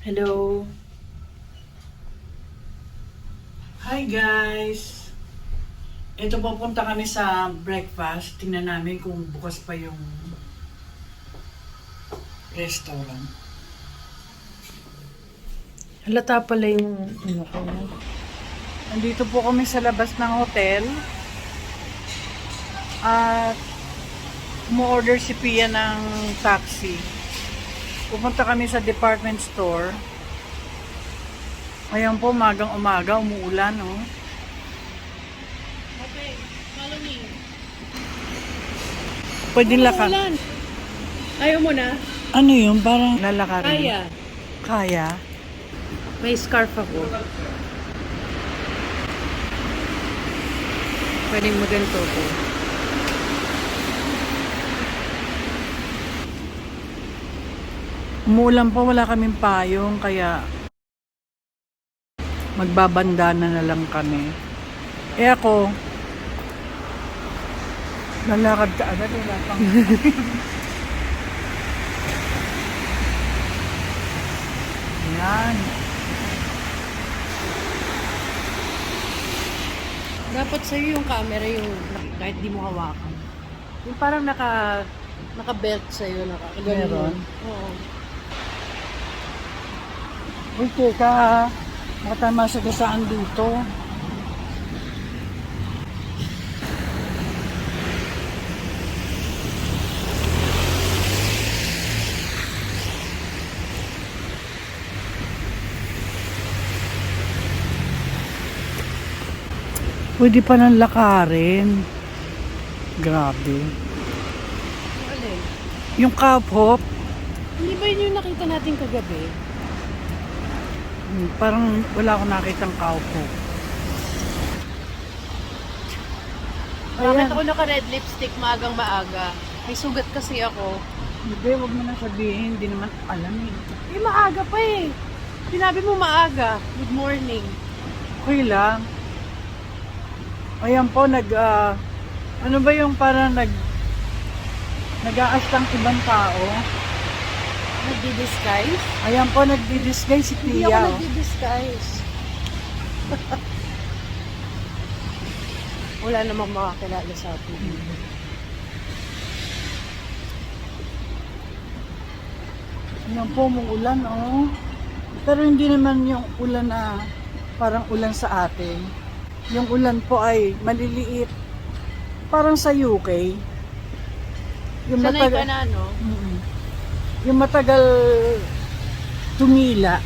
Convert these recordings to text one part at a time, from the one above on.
Hello. Hi guys. Ito pupunta kami sa breakfast. Tingnan namin kung bukas pa yung restaurant. Halata pala yung ano ko. Nandito po kami sa labas ng hotel. At umu-order si Pia ng taxi. Pupunta kami sa department store. Ayan po, umagang-umaga, umuulan, oh. Okay, follow me. Pwede lakad. Ulan. Ayaw mo na? Ano yun? Parang lalakarin. Kaya. Kaya? May scarf ako. Pwedeng maganto ko. Umuulan pa, wala kaming payong, kaya magbabandana na lang kami. Eh ako, lalakad ka agad, wala pang... Yan. Dapat sa'yo yung camera yung kahit di mo hawakan. Yung parang naka-belt sa'yo. Meron? Oo. Uy, teka, baka tayo masagasaan dito. Pwede pa nang lakarin. Grabe. Alin? Yung cup hop, Hindi ba yun yung nakita natin kagabi? parang wala akong nakitang cow hop. Bakit ako naka-red lipstick maagang maaga? May sugat kasi ako. Hindi, wag mo na sabihin, hindi naman alam eh. Eh, maaga pa eh. Sinabi mo maaga. Good morning. Okay lang. Ayan po, ano ba yung parang nag-aastang ibang tao? Nagdi-disguise? Ayan po, nagdi-disguise si Hindi Pia. ako Oh. nagdi-disguise. Wala namang makakilala sa atin. Ayan po, ulan oh. Pero hindi naman yung ulan na parang ulan sa atin. Yung ulan po ay maliliit. Parang sa UK. Yung Sanay ka na, no? Mm-mm. Yung matagal tumila.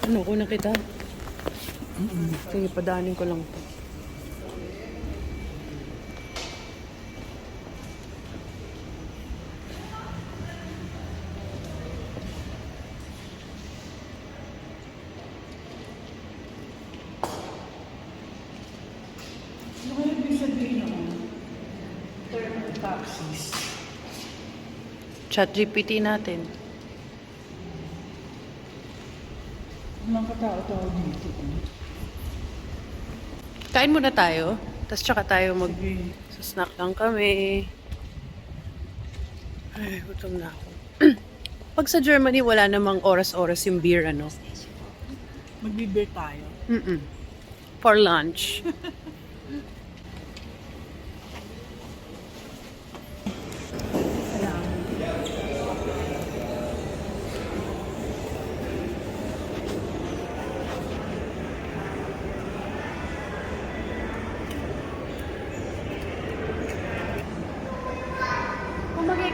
Ano, kuna kita? Sige, padanin ko lang to. Ano kaya ibig sabihin naman? Term of taxis. Chat GPT natin. Walang katao-tao dito. Kain muna tayo. Tapos tsaka tayo Sige. Snack lang kami. Ay, gutom na ako. Pag sa Germany, wala namang oras-oras yung beer, ano? Magbibir tayo. For lunch.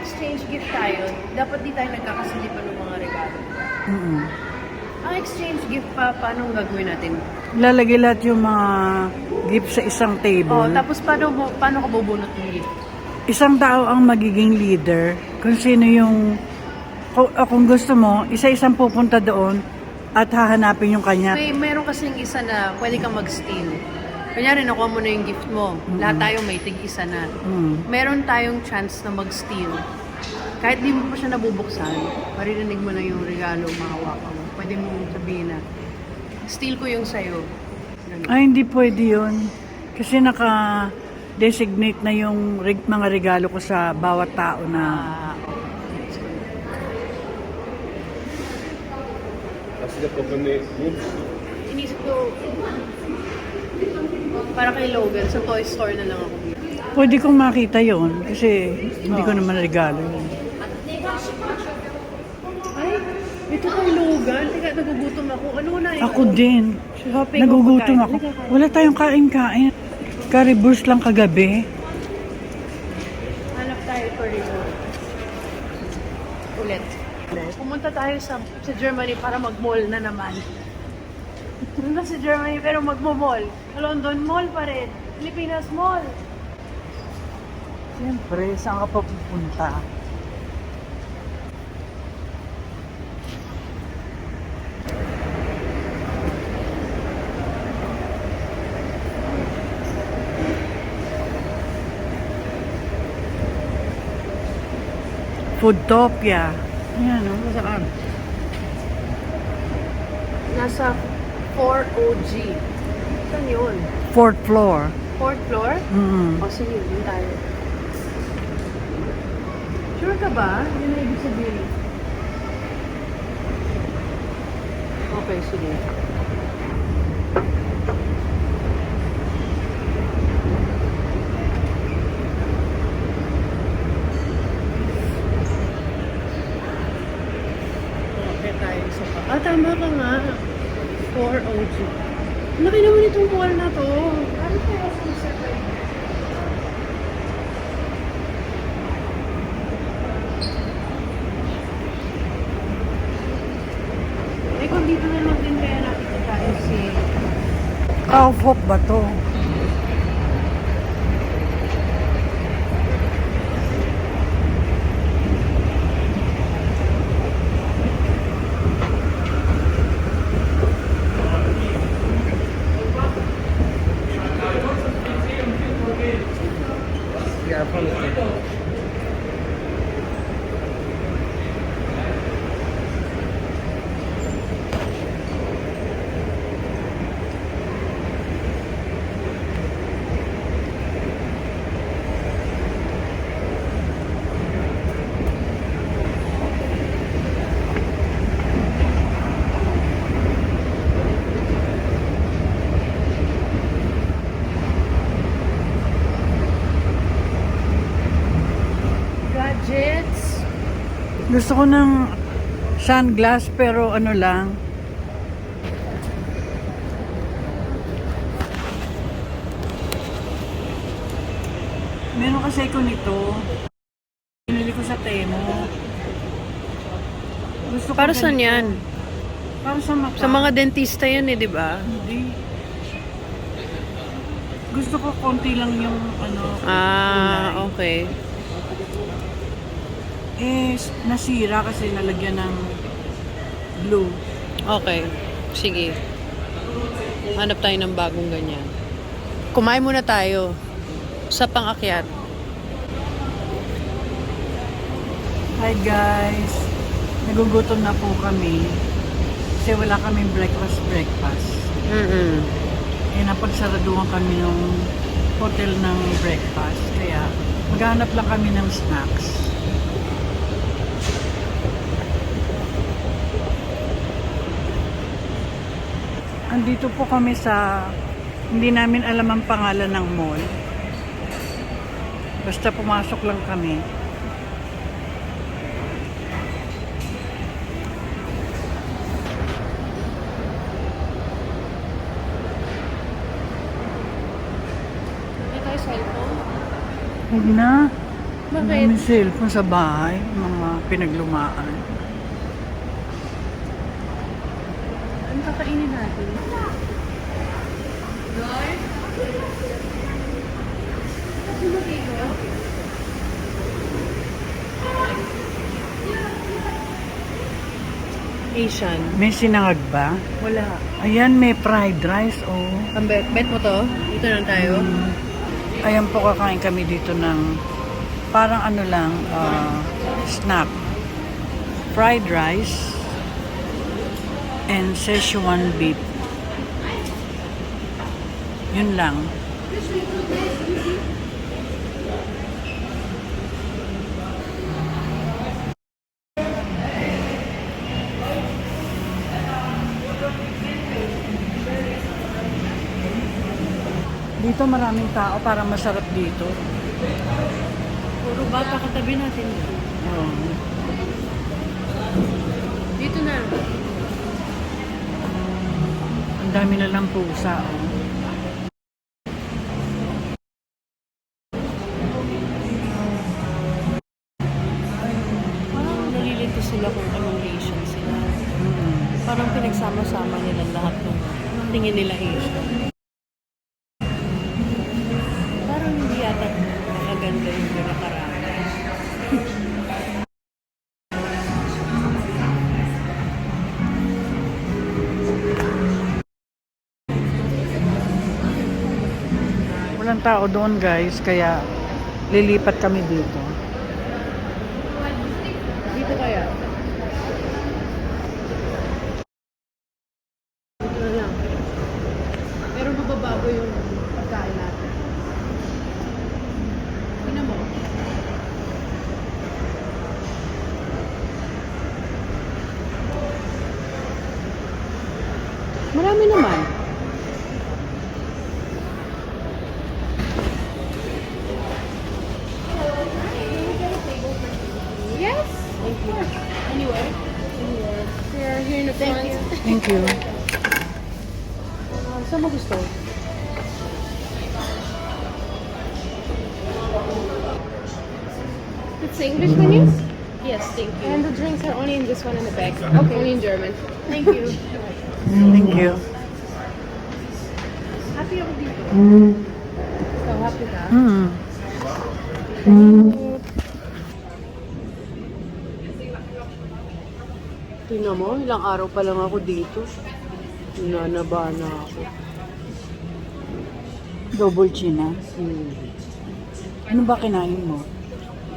exchange gift tayo, dapat di tayo nagkakasilipan ng mga regalo. Mm-mm. Ang exchange gift pa, paano gagawin natin? Lalagay lahat yung mga gift sa isang Oh, table. tapos paano ka bubunot ng gift? Isang tao ang magiging leader kung sino yung kung gusto mo, isa-isang pupunta doon at hahanapin yung kanya. Meron kasing isa na pwede kang mag-steal. Kunyari, nakuha mo na yung gift mo. Lahat tayo may tig-isa na. Meron tayong chance na mag-steal. Kahit di mo pa siya nabubuksan, maririnig mo lang yung regalo, mahawakan mo. Pwede mo sabihin na, steal ko yung sayo. Ganun. Ay, hindi pwede yun. Kasi naka-designate na yung mga regalo ko sa bawat tao na Inisip ko, para kay Logan, sa toy store na lang ako. pwede kong makita yon kasi hindi ko naman regalo yun. Ay, ito kay Logan. Teka, nagugutom ako. Ano na yun? Ako din. Shopping Nagugutom o ako. pagkain? Wala tayong kain-kain. Currywurst lang kagabi. Hanap tayo for reward. Ulit. Pumunta tayo sa Germany para mag-mall na naman. Pumunta sa Germany pero magmo-mall. London Mall pa rin. Pilipinas Mall. Siyempre, saan ka pa pupunta? Foodtopia. Ayan, no? Saan? Nasa 4OG. Saan yun? Fourth floor. Fourth floor? Mm. O sige, yun tayo. Sure ka ba? Yun ang ibig sabihin. Okay, sige. Okay tayo sa pa. Ah, tama ka nga. 4OG. Laki naman itong mall na to. Ano kaya sa second? Eh, kung dito na lang din kaya nakita tayo si... Kaufop ba to? Gadgets. Gusto ko ng sunglass pero ano lang. Meron kasi ko nito. Pinili ko sa Temo. Gusto ko Para saan ganito. yan? Para sa mata. Sa mga dentista yan eh, di ba? Hindi. Gusto ko konti lang yung ano. Ah, kulay. okay. Eh, nasira kasi nalagyan ng blue. Okay. Sige. Hanap tayo ng bagong ganyan. Kumain muna tayo sa pang-akyat. Hi guys! Nagugutom na po kami. Kasi wala kaming breakfast. Mm-mm. Eh, napagsaraduhan kami ng hotel ng breakfast. Kaya, maghanap lang kami ng snacks. Andito po kami sa, hindi namin alam ang pangalan ng mall. Basta pumasok lang kami. Hindi tayo cellphone. Huwag na. May cellphone sa bahay, mga pinaglumaan. Ano kakainin natin? Asian. May sinangag ba? Wala. Ayan, may fried rice, oh. Ang bet mo to? Dito lang tayo? Ayan po, kakain kami dito ng parang ano lang, snack. Fried rice and Szechuan beef. Yun lang. Dito maraming tao, parang masarap dito. Puro bata katabi natin. Oh. Dito na. Ang dami na lang pusa, oh. Parang nalilito sila kung anong Asian sila. Parang pinagsama-sama nila lahat ng tingin nila Asian. Parang hindi yata makaganda yung pinakarami. Walang tao doon, guys, kaya lilipat kami dito. Dito kaya? Dito na lang. Pero mababago yung pagkain natin. Tingnan mo. Marami naman. Yes. Thank you. Anywhere? Anywhere. We're here in the front. Thank you. Saan mo gusto? It's English menus? Yes, thank you. And the drinks are only in this one in the back. Okay. Only in German. Thank you. Thank you. Happy ako dito. So, happy ka? Tingnan mo, ilang araw pa lang ako dito. Nanaba na ako. Double china. Ano ba kinain mo?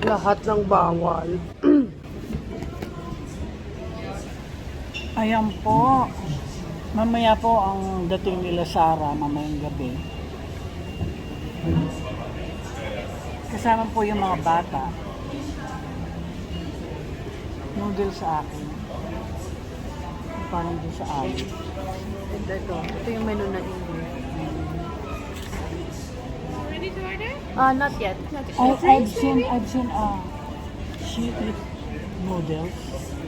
Lahat ng bawal. Ayan po. Mamaya po ang dating nila Sara, mamayang gabi. Kasama po yung mga bata. Noodles sa akin. Parang doon sa akin. Ito yung menu na English. Ready to order? Not yet. I've seen she eat noodles.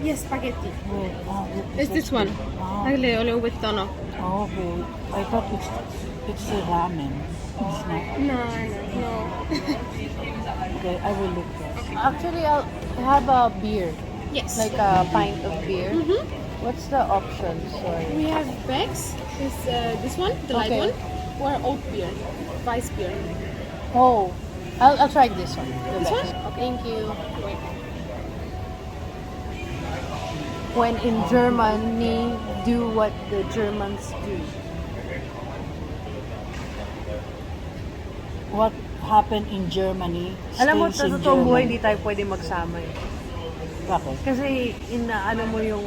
Yes, spaghetti. With, It's this one. Oh, Aglio with tono. okay. I thought it's a ramen. It's not. No. Okay, I will look for it. Actually, I'll have a beer. Yes. Like a pint of beer. Mhm. What's the option? Sorry. We have bags. This one, the light Okay. one, or oat beer, vice beer. Oh, I'll try this one. The This one? best. Okay. Thank you. Wait. When in Germany, do what the Germans do. What happened in Germany Alam mo, stays sa in totoong buhay, Germany. hindi tayo pwede magsama eh. Bakit? Kasi inaano mo yung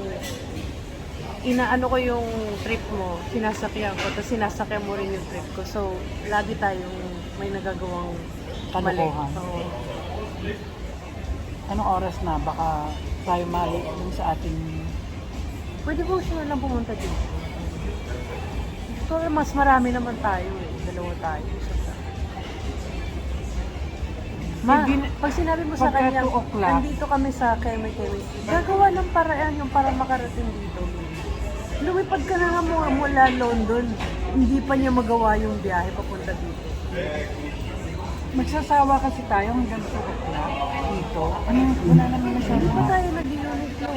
inaano ko yung trip mo, sinasakyan ko, tapos sinasakyan mo rin yung trip ko. So, lagi tayong may nagagawang mali. Kalokohan. Oo. Anong oras na? Baka tayo mali dun sa ating... Pwede po siya lang pumunta dito. So, mas marami naman tayo eh. Dalawa tayo. Isa pa. Pag sinabi mo sa Pagka kanya, 2 o'clock. nandito kami sa Keme, gagawa ng paraan yung para makarating dito. Lumipad ka na nga mula London. Hindi pa niya magawa yung biyahe papunta dito. Magsasawa kasi tayo hanggang 2 o'clock dito. Ano, wala naman masyadong Ba tayo nag-Uniqlo?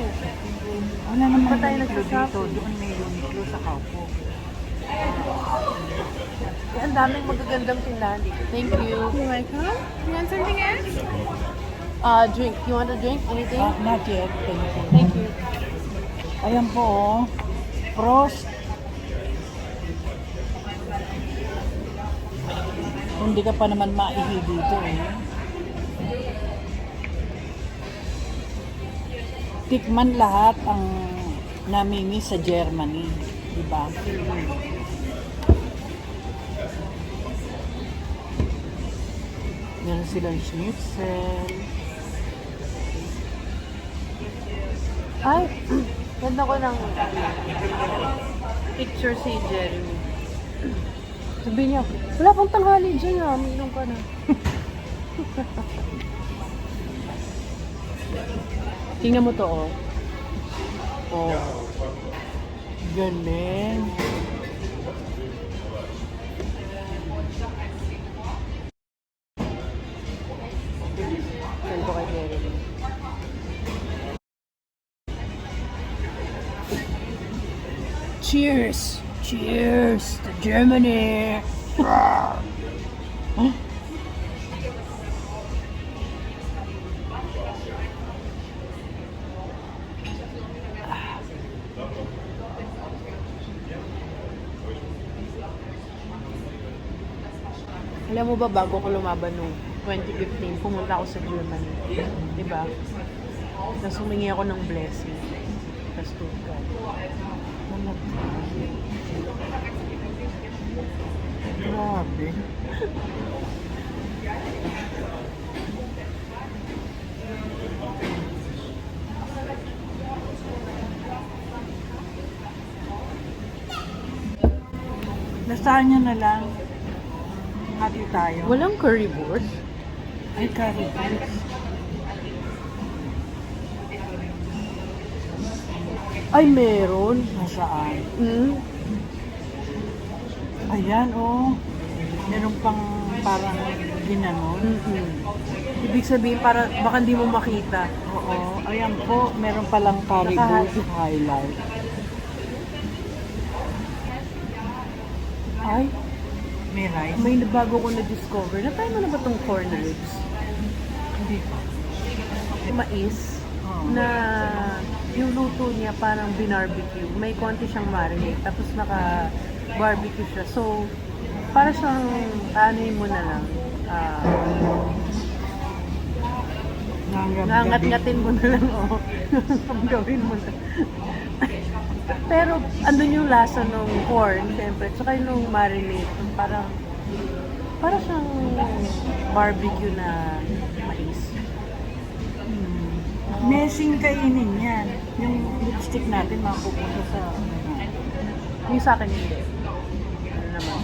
Wala naman Ba tayo Uniqlo dito. nagsashopping? Doon may Uniqlo sa Kaupo. Eh, ang daming magagandang tindahan dito. Thank you. You're welcome. You want something else? Drink. You want a drink? Anything? Not yet. Thank you. Thank you. Ayan po, oh. Frost. Hindi ka pa naman maihi dito, eh. Tikman lahat ang namimi sa Germany. Diba? Meron silang schnitzel. Ay, ganda ko ng picture si Jeremy. Sabi niya, wala pang tanghali dyan ah, minum ka na. Tingnan mo to oh. Oh. Galing. Send ko kay Jeremy. Cheers! Cheers to Germany! Huh? Alam mo ba, bago ko lumaban nung 2015, pumunta ako sa Germany. Diba? Tapos humingi ako ng blessing sa Stuttgart. Grabe. Lasagna na lang. Hati tayo. Walang currywurst? Ay, currywurst. Ay, meron. Nasaan? Mm. Ayan, oh. Meron pang parang ginanon. Mm-mm. Ibig sabihin, para baka hindi mo makita. Oo. Ayan po, meron palang currywurst highlight. Ay, may rice. May bago ko na-discover. Na-try mo na ba itong corn ribs? Hindi pa. Mais Oo. na yung luto niya parang binarbecue. May konti siyang marinade. Tapos naka-barbecue siya. So, para siyang anoin mo na lang. Nangat-ngatin mo na lang. Oh. Gawin mo na. Pero andun yung lasa ng corn, siyempre. Tsaka yung marinade. Parang siyang barbecue na mais. Messing kainin yan. Yung lipstick natin mapupunta sa... Yung sa akin hindi. Ano naman.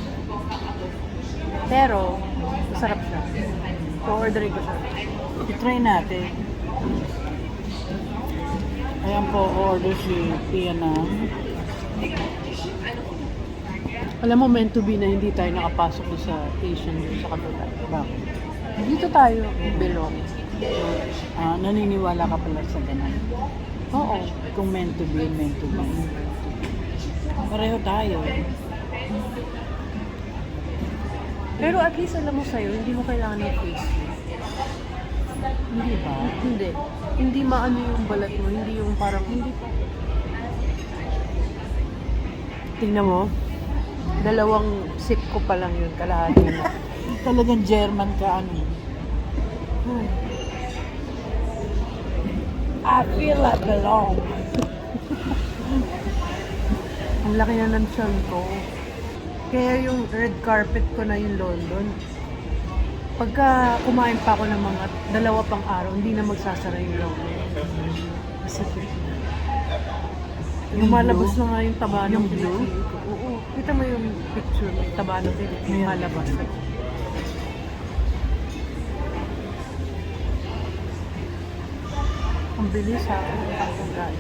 Pero, masarap siya. So, orderin ko siya. I-try natin. Ayan po, order si Pia na. Alam mo, meant to be na hindi tayo nakapasok doon sa Asian doon sa kabila. Bakit? Dito tayo belong. Naniniwala ka pala sa ganun. Oo. Kung meant to be, meant to be. Pareho tayo. Pero at least alam mo sa'yo, hindi mo kailangan ng face cream. Hindi ba? Hindi. Hindi maano yung balat mo. Hindi yung parang... Hindi pa. Tingnan mo. 2 sip ko pa lang yun. Kalahati na. Talagang German ka, ano? I feel I belong. Ang laki na ng tiyan ko. Kaya yung red carpet ko na yung London. Pagka kumain pa ako ng mga 2 pang araw, hindi na magsasara yung London. Masakit na. Lumalabas na nga yung taba ng Yung blue? kilikili ko. Oo. Kita mo yung picture, yung taba ng kilikili. Lumalabas. Ang bilis ha. Ang pagkain.